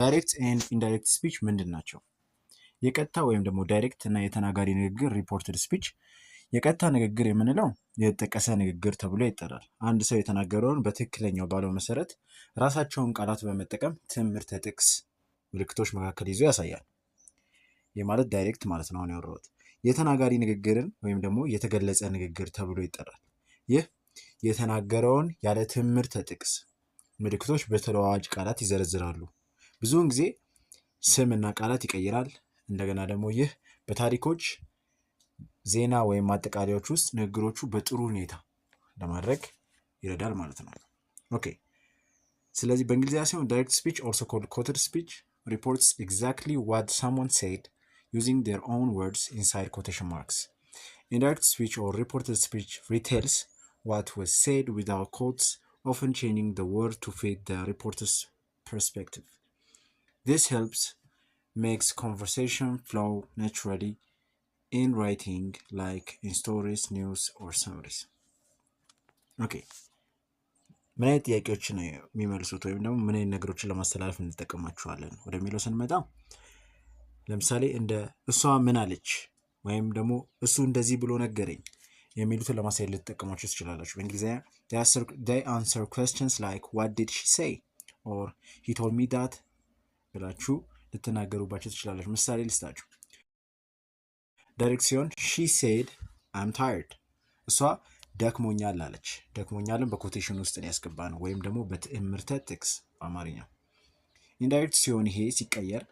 ዳይሬክት ኤንድ ኢንዳይሬክት ስፒች ምንድን ናቸው? የቀጥታ ወይም ደግሞ ዳይሬክት እና የተናጋሪ ንግግር ሪፖርትድ ስፒች። የቀጥታ ንግግር የምንለው የተጠቀሰ ንግግር ተብሎ ይጠራል። አንድ ሰው የተናገረውን በትክክለኛው ባለው መሰረት ራሳቸውን ቃላት በመጠቀም ትምህርተ ጥቅስ ምልክቶች መካከል ይዞ ያሳያል። ይህ ማለት ዳይሬክት ማለት ነው። አሁን ያወራሁት የተናጋሪ ንግግርን ወይም ደግሞ የተገለጸ ንግግር ተብሎ ይጠራል። ይህ የተናገረውን ያለ ትምህርተ ጥቅስ ምልክቶች በተለዋዋጭ ቃላት ይዘረዝራሉ። ብዙውን ጊዜ ስም እና ቃላት ይቀይራል። እንደገና ደግሞ ይህ በታሪኮች ዜና ወይም ማጠቃለያዎች ውስጥ ንግግሮቹ በጥሩ ሁኔታ ለማድረግ ይረዳል ማለት ነው። ኦኬ፣ ስለዚህ በእንግሊዝኛ ሲሆን ዳይሬክት ስፒች ኦልሶ ኮልድ ኮትድ ስፒች ሪፖርትስ ኤግዛክትሊ ዋት ሳምዋን ሴድ ዩዚንግ ዜር ኦውን ወርድስ ኢንሳይድ ኮቴሽን ማርክስ። ኢንዳይሬክት ስፒች ኦር ሪፖርትድ ስፒች ሪቴልስ what was said without quotes, often changing the word to fit the reporter's perspective. This helps makes conversation flow naturally in writing, like in stories, news, or summaries. Okay. ምን አይነት ጥያቄዎችን ነው የሚመልሱት ወይም ደግሞ ምን አይነት ነገሮችን ለማስተላለፍ እንጠቀማቸዋለን ወደሚለው ስንመጣ ለምሳሌ እንደ እሷ ምን አለች ወይም ደግሞ እሱ እንደዚህ ብሎ ነገረኝ የሚሉትን ለማሳየት ልትጠቀሟቸው ትችላላችሁ። በእንግሊዝኛ they answer questions like what did she say or he told me that ብላችሁ ልትናገሩባቸው ትችላላችሁ። ምሳሌ ልስጣችሁ። ዳይሬክት ሲሆን she said I'm tired፣ እሷ ደክሞኛል አለች። ደክሞኛልን በኮቴሽን ውስጥ ነው ያስገባ ነው ወይም ደግሞ በትምህርተ ጥቅስ በአማርኛ። ኢንዳይሬክት ሲሆን ይሄ ሲቀየር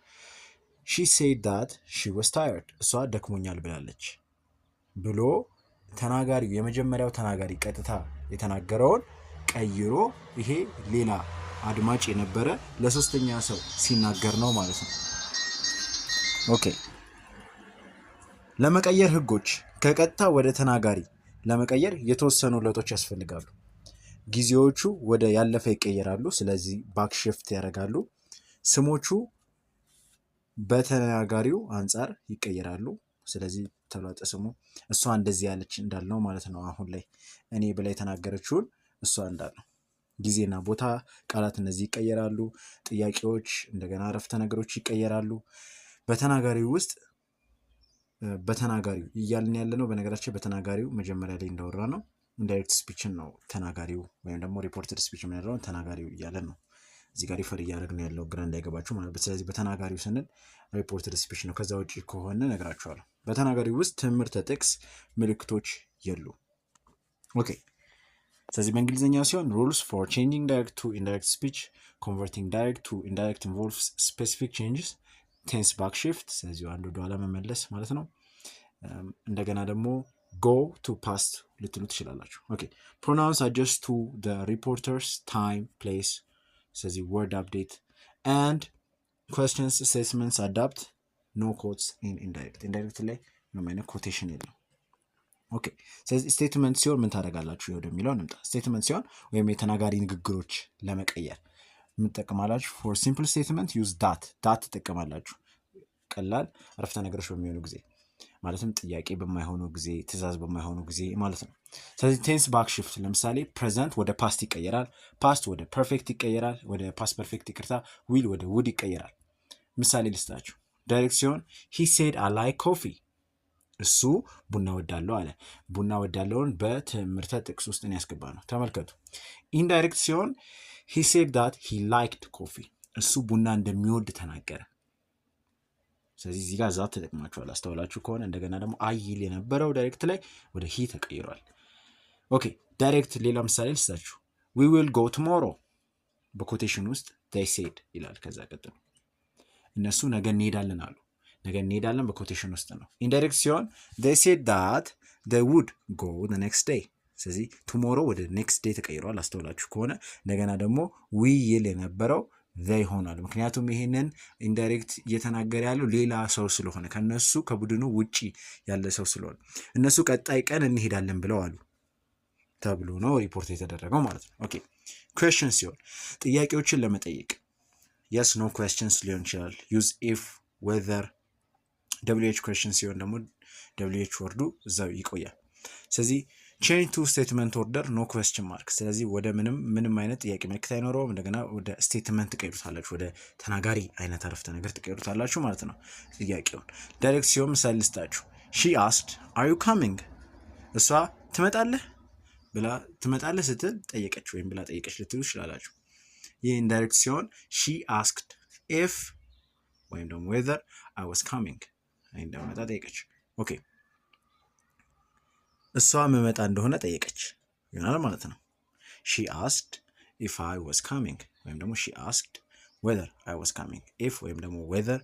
she said that she was tired፣ እሷ ደክሞኛል ብላለች ብሎ ተናጋሪው የመጀመሪያው ተናጋሪ ቀጥታ የተናገረውን ቀይሮ ይሄ ሌላ አድማጭ የነበረ ለሶስተኛ ሰው ሲናገር ነው ማለት ነው። ኦኬ፣ ለመቀየር ህጎች ከቀጥታ ወደ ተናጋሪ ለመቀየር የተወሰኑ ለውጦች ያስፈልጋሉ። ጊዜዎቹ ወደ ያለፈ ይቀየራሉ፣ ስለዚህ ባክ ሽፍት ያደርጋሉ። ስሞቹ በተናጋሪው አንጻር ይቀየራሉ፣ ስለዚህ ተለዋጠ ስሙ እሷ እንደዚህ ያለች እንዳልነው ማለት ነው። አሁን ላይ እኔ ብላ የተናገረችውን እሷ እንዳልነው። ጊዜና ቦታ፣ ቃላት እነዚህ ይቀየራሉ። ጥያቄዎች እንደገና አረፍተ ነገሮች ይቀየራሉ። በተናጋሪው ውስጥ በተናጋሪው እያልን ያለ ነው። በነገራችን በተናጋሪው መጀመሪያ ላይ እንዳወራ ነው ኢንዳይሬክት ስፒችን ነው ተናጋሪው ወይም ደግሞ ሪፖርትድ ስፒች የምንለውን ተናጋሪው እያለን ነው። እዚህ ጋር ሪፈር እያደረግን ያለው ግራ እንዳይገባችሁ ማለት ነው። ስለዚህ በተናጋሪው ስንል ሪፖርትድ ስፒች ነው። ከዛ ውጪ ከሆነ ነግራችኋለሁ። በተናጋሪው ውስጥ ትምህርተ ጥቅስ ምልክቶች የሉ። ኦኬ፣ ስለዚህ በእንግሊዝኛ ሲሆን rules for changing direct to indirect speech, converting direct to indirect involves specific changes, tense back shift፣ ስለዚህ አንዱ ወደኋላ መመለስ ማለት ነው። እንደገና ደግሞ go to past ልትሉ ትችላላችሁ። ኦኬ፣ pronouns adjust to the reporter's time, place፣ ስለዚህ word update and questions statements adapt no quotes in indirect ላይ ምንም አይነት ኮቴሽን የለም። ኦኬ፣ ስለዚህ ስቴትመንት ሲሆን ምን ታደርጋላችሁ ወደሚለው እንምጣ። ስቴትመንት ሲሆን ወይም የተናጋሪ ንግግሮች ለመቀየር ምን ትጠቀማላችሁ? for simple statement use that ትጠቀማላችሁ። ቀላል አረፍተ ነገሮች በሚሆኑ ጊዜ ማለትም ጥያቄ በማይሆኑ ጊዜ፣ ትእዛዝ በማይሆኑ ጊዜ ማለት ነው። ስለዚህ ቴንስ ባክ ሽፍት ለምሳሌ ፕሬዘንት ወደ ፓስት ይቀየራል፣ ፓስት ወደ ፐርፌክት ይቀየራል፣ ወደ ፓስት ፐርፌክት ይቅርታ፣ ዊል ወደ ውድ ይቀየራል። ምሳሌ ልስጣችሁ። ዳይሬክት ሲሆን he said I like coffee፣ እሱ ቡና ወዳለው አለ። ቡና ወዳለውን በትምህርተ ጥቅስ ውስጥ ያስገባ ነው። ተመልከቱ። ኢንዳይሬክት ሲሆን he said that he liked coffee፣ እሱ ቡና እንደሚወድ ተናገረ። ስለዚህ እዚህ ጋር ዛት ተጠቅማችኋል አስተውላችሁ ከሆነ። እንደገና ደግሞ አይል የነበረው ዳይሬክት ላይ ወደ ሂ ተቀይሯል። ኦኬ፣ ዳይሬክት ሌላ ምሳሌ ልስጣችሁ። we will go tomorrow በኮቴሽን ውስጥ they said ይላል። ከዛ ቀጥሎ እነሱ ነገ እንሄዳለን አሉ። ነገ እንሄዳለን በኮቴሽን ውስጥ ነው። ኢንዳይሬክት ሲሆን they said that they would go the next day፣ ስለዚህ tomorrow ወደ next day ተቀይሯል አስተውላችሁ ከሆነ። እንደገና ደግሞ we ይል የነበረው they ሆኗል። ምክንያቱም ይሄንን ኢንዳይሬክት እየተናገረ ያለው ሌላ ሰው ስለሆነ ከነሱ ከቡድኑ ውጪ ያለ ሰው ስለሆነ እነሱ ቀጣይ ቀን እንሄዳለን ብለው አሉ ተብሎ ነው ሪፖርት የተደረገው ማለት ነው። ኦኬ፣ ኩዌስችን ሲሆን ጥያቄዎችን ለመጠየቅ yes no questions ሊሆን ይችላል። use if whether wh ኩዌስችን ሲሆን ደግሞ wh ወርዱ እዛው ይቆያል። ስለዚህ ቼንጅ ቱ ስቴትመንት ኦርደር ኖ ኩዌስችን ማርክ። ስለዚህ ወደ ምንም አይነት ጥያቄ ምልክት አይኖረውም። እንደገና ወደ ስቴትመንት ትቀይሩታላችሁ፣ ወደ ተናጋሪ አይነት አረፍተ ነገር ትቀይሩታላችሁ ማለት ነው ጥያቄውን። ዳይሬክት ሲሆን ምሳሌ ልስጣችሁ። ሺ አስክድ አር ዩ ካሚንግ፣ እሷ ትመጣለህ ስትል ጠየቀች ወይም ብላ ጠየቀች ልትሉ ትችላላችሁ። ይህ ኢንዳይሬክት ሲሆን ሺ አስክድ ኢፍ ወይም ደግሞ ዌዘር አይ ዋዝ ካሚንግ፣ እንደመጣ ጠየቀች። ኦኬ እሷ መመጣ እንደሆነ ጠየቀች ይሆናል ማለት ነው። ሺ አስክድ ኢፍ አይ ዋዝ ካሚንግ ወይም ደግሞ ሺ አስክድ ዌዘር አይ ዋዝ ካሚንግ። ኢፍ ወይም ደግሞ ዌዘር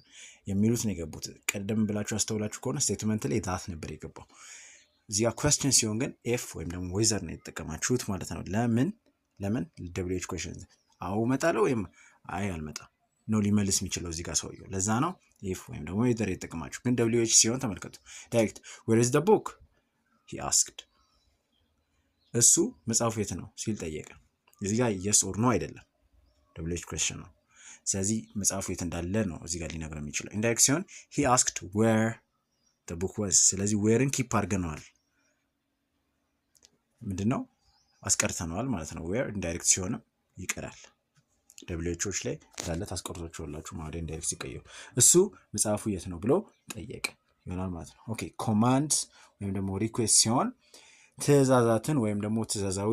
የሚሉት ነው የገቡት። ቀደም ብላችሁ አስተውላችሁ ከሆነ ስቴትመንት ላይ ዛት ነበር የገባው። እዚህ ጋር ኩዌስችን ሲሆን ግን ኤፍ ወይም ደግሞ ዌዘር ነው የተጠቀማችሁት ማለት ነው። ለምን ደብሊው ኤች ኩዌስችን አዎ እመጣለሁ ወይም አይ አልመጣም ነው ሊመልስ የሚችለው እዚህ ጋር ሰውየው። ለዛ ነው ኤፍ ወይም ደግሞ ዌዘር የተጠቀማችሁ። ግን ደብሊው ኤች ሲሆን ተመልከቱ። ዳይሬክት ዌር ኢዝ ዘ ቡክ ሂ አስክድ፣ እሱ መጽሐፉ የት ነው ሲል ጠየቀ። እዚህ ጋር የስ ኦር ኖ አይደለም፣ ደብሊው ኤች ኩዌስችን ነው። ስለዚህ መጽሐፉ የት እንዳለ ነው እዚህ ጋር ሊነግረው የሚችለው። ኢንዳይሬክት ሲሆን ሂ አስክድ ዌር ዘ ቡክ ዋዝ። ስለዚህ ዌርን ኪፕ አድርገነዋል፣ ምንድነው አስቀርተነዋል ማለት ነው። ዌር ኢንዳይሬክት ሲሆንም ይቀራል። ደብሊውኤቾች ላይ እንዳለ ታስቀርቷቸዋላችሁ ማለት ኢንዳይሬክት ሲቀየሩ። እሱ መጽሐፉ የት ነው ብሎ ጠየቀ ይሆናል ማለት ነው። ኦኬ ኮማንድ ወይም ደግሞ ሪኩዌስት ሲሆን ትእዛዛትን ወይም ደግሞ ትእዛዛዊ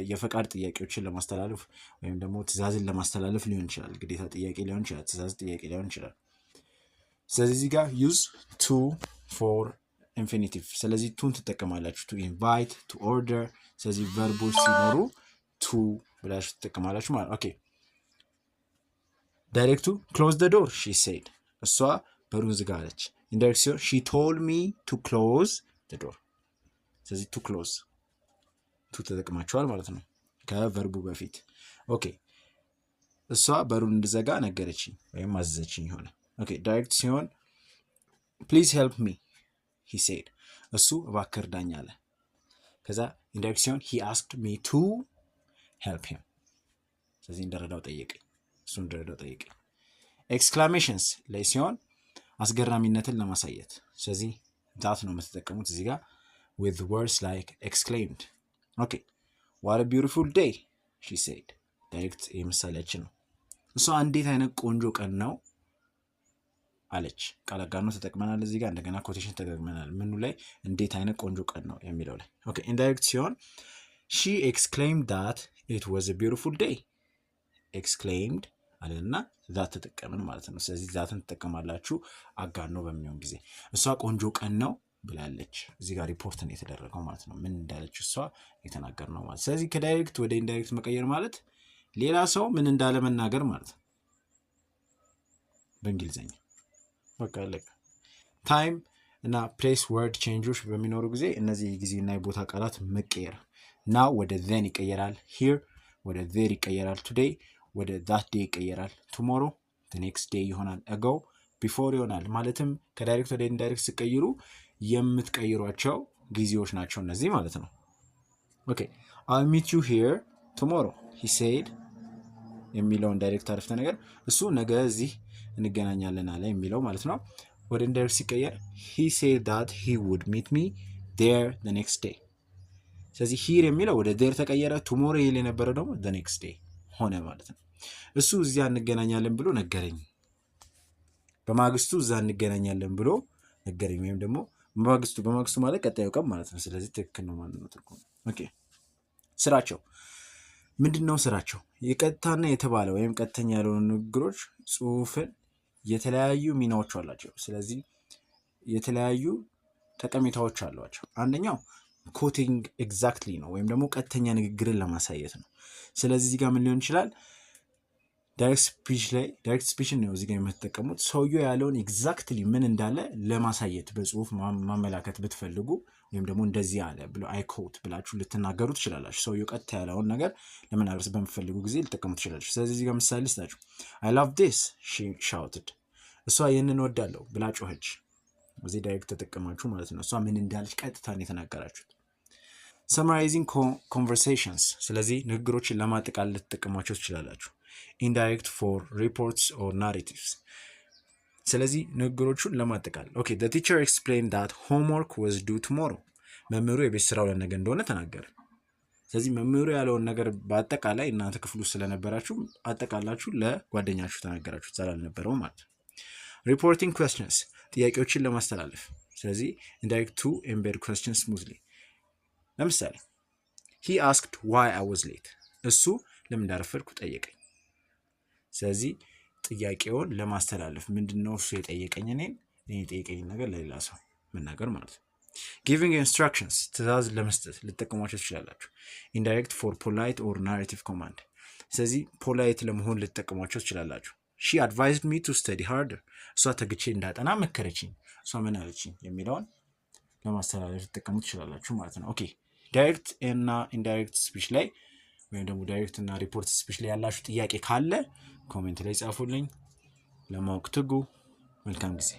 የፈቃድ ጥያቄዎችን ለማስተላለፍ ወይም ደግሞ ትእዛዝን ለማስተላለፍ ሊሆን ይችላል። ግዴታ ጥያቄ ሊሆን ይችላል፣ ትእዛዝ ጥያቄ ሊሆን ይችላል። ስለዚህ እዚህ ጋር ዩዝ ቱ ፎር ኢንፊኒቲቭ። ስለዚህ ቱን ትጠቀማላችሁ። ቱ ኢንቫይት፣ ቱ ኦርደር። ስለዚህ ቨርቦች ሲኖሩ ቱ ብላችሁ ትጠቀማላችሁ ማለት። ኦኬ ዳይሬክቱ ክሎዝ ደ ዶር ሺ ሴድ፣ እሷ በሩን ዝጋ አለች። ኢንዳይሬክት ሲሆን ሺ ቶልድ ሚ ቱ ክሎዝ ደ ዶር። ስለዚህ ቱ ክሎዝ ቱ ተጠቅማችኋል ማለት ነው ከቨርቡ በፊት። ኦኬ እሷ በሩን እንድዘጋ ነገረችኝ ወይም አዘዘችኝ ሆነ። ኦኬ ዳይሬክት ሲሆን ፕሊዝ ሄልፕ ሚ ሂ ሴድ፣ እሱ እባክህ እርዳኝ አለ። ከዛ ኢንዳይሬክት ሲሆን ሂ አስክድ ሚ ቱ ሄልፕ ሂም፣ ስለዚህ እንደረዳው ጠየቀኝ፣ እሱ እንደረዳው ጠየቀኝ። ኤክስክላሜሽንስ ላይ ሲሆን አስገራሚነትን ለማሳየት፣ ስለዚህ ዳት ነው የምትጠቀሙት እዚህ ጋር with words like exclaimed። ኦኬ what a beautiful day she said። ዳይሬክት የምሳሌያችን ነው። እሷ እንዴት አይነት ቆንጆ ቀን ነው አለች። ቃል አጋኖ ተጠቅመናል እዚህ ጋር። እንደገና ኮቴሽን ተጠቅመናል ምኑ ላይ? እንዴት አይነት ቆንጆ ቀን ነው የሚለው ላይ። ኦኬ ኢንዳይሬክት ሲሆን she exclaimed that it was a beautiful day። exclaimed አለና ዛት ተጠቀምን ማለት ነው። ስለዚህ ዛትን ተጠቀማላችሁ አጋኖ በሚሆን ጊዜ። እሷ ቆንጆ ቀን ነው ብላለች። እዚህ ጋር ሪፖርት ነው የተደረገው ማለት ነው። ምን እንዳለች እሷ የተናገር ነው ማለት። ስለዚህ ከዳይሬክት ወደ ኢንዳይሬክት መቀየር ማለት ሌላ ሰው ምን እንዳለ መናገር ማለት ነው በእንግሊዘኛ። በቃ አለቀ። ታይም እና ፕሌስ ወርድ ቼንጆች በሚኖሩ ጊዜ እነዚህ ጊዜና የቦታ ቃላት መቀየር። ናው ወደ then ይቀየራል። ሂር ወደ there ይቀየራል። ቱዴይ ወደ that day ይቀየራል። ቱሞሮ the next day ይሆናል። ago before ይሆናል። ማለትም ከዳይሬክት ወደ ኢንዳይሬክት ሲቀይሩ የምትቀይሯቸው ጊዜዎች ናቸው እነዚህ ማለት ነው። ኦኬ I'll meet you here tomorrow he said የሚለውን ዳይሬክት አረፍተ ነገር እሱ ነገ እዚህ እንገናኛለን አለ የሚለው ማለት ነው። ወደ ኢንዳይሬክት ሲቀየር he said that he would meet me there the next day። ስለዚህ here የሚለው ወደ there ተቀየረ። tomorrow ይል የነበረው ደግሞ the next day ሆነ ማለት ነው። እሱ እዚያ እንገናኛለን ብሎ ነገረኝ፣ በማግስቱ እዛ እንገናኛለን ብሎ ነገረኝ። ወይም ደግሞ በማግስቱ ማለት ቀጣዩ ቀን ማለት ነው። ስለዚህ ትክክል ነው ማለት ነው ትርጉሙ። ኦኬ ስራቸው ምንድነው? ስራቸው የቀጥታና የተባለ ወይም ቀጥተኛ ያልሆኑ ንግግሮች ጽሁፍን የተለያዩ ሚናዎች አላቸው። ስለዚህ የተለያዩ ጠቀሜታዎች አሏቸው። አንደኛው ኮቲንግ ኤግዛክትሊ ነው ወይም ደግሞ ቀጥተኛ ንግግርን ለማሳየት ነው። ስለዚህ እዚህ ጋር ምን ሊሆን ይችላል? ዳይሬክት ስፒችን ነው እዚህ ጋር የምትጠቀሙት። ሰውየው ያለውን ኤግዛክትሊ ምን እንዳለ ለማሳየት በጽሁፍ ማመላከት ብትፈልጉ ወይም ደግሞ እንደዚህ አለ ብሎ አይ ኮት ብላችሁ ልትናገሩ ትችላላችሁ። ሰውየው ቀጥታ ያለውን ነገር ለመናገር በምትፈልጉ ጊዜ ልትጠቀሙ ትችላላችሁ። ስለዚህ እዚህ ጋር ምሳሌ ልስጣችሁ። I love this she shouted። እሷ ይህንን ወዳለሁ ብላ ጮኸች። እዚህ ዳይሬክት ተጠቀማችሁ ማለት ነው። እሷ ምን እንዳለች ቀጥታ ነው የተናገራችሁት። summarizing conversations። ስለዚህ ንግግሮችን ለማጠቃለል ልትጠቀሟቸው ትችላላችሁ። indirect for reports or narratives። ስለዚህ ንግግሮቹን ለማጠቃለል ኦኬ the teacher explained that homework was due tomorrow። መምህሩ የቤት ስራው ለነገ እንደሆነ ተናገረ። ስለዚህ መምህሩ ያለውን ነገር በአጠቃላይ እናንተ ክፍሉ ስለነበራችሁ አጠቃላችሁ ለጓደኛችሁ ተናገራችሁ ስላልነበረው ማለት ነው። ሪፖርቲንግ ኩዌስችንስ ጥያቄዎችን ለማስተላለፍ። ስለዚህ ኢንዳይሬክት ቱ ኤምቤድ ኩዌስችንስ ስሙዝሊ። ለምሳሌ he asked why I was late እሱ ለምን እንዳረፈድኩ ጠየቀኝ። ስለዚህ ጥያቄውን ለማስተላለፍ ምንድነው እሱ የጠየቀኝ እኔ የጠየቀኝ ነገር ለሌላ ሰው መናገር ማለት ነው። giving instructions ትዕዛዝ ለመስጠት ልትጠቀሟቸው ትችላላችሁ። indirect for polite or narrative command ስለዚህ ፖላይት ለመሆን ልትጠቀሟቸው ትችላላችሁ። she advised me to study harder እሷ ተግቼ እንዳጠና መከረችኝ፣ እሷ ምን አለችኝ የሚለውን ለማስተላለፍ ልትጠቀሙ ትችላላችሁ ማለት ነው። ኦኬ ዳይሬክት እና ኢንዳይሬክት ስፒች ላይ ወይም ደግሞ ዳይሬክት እና ሪፖርት ስፒች ላይ ያላችሁ ጥያቄ ካለ ኮሜንት ላይ ጻፉልኝ። ለማወቅ ትጉ። መልካም ጊዜ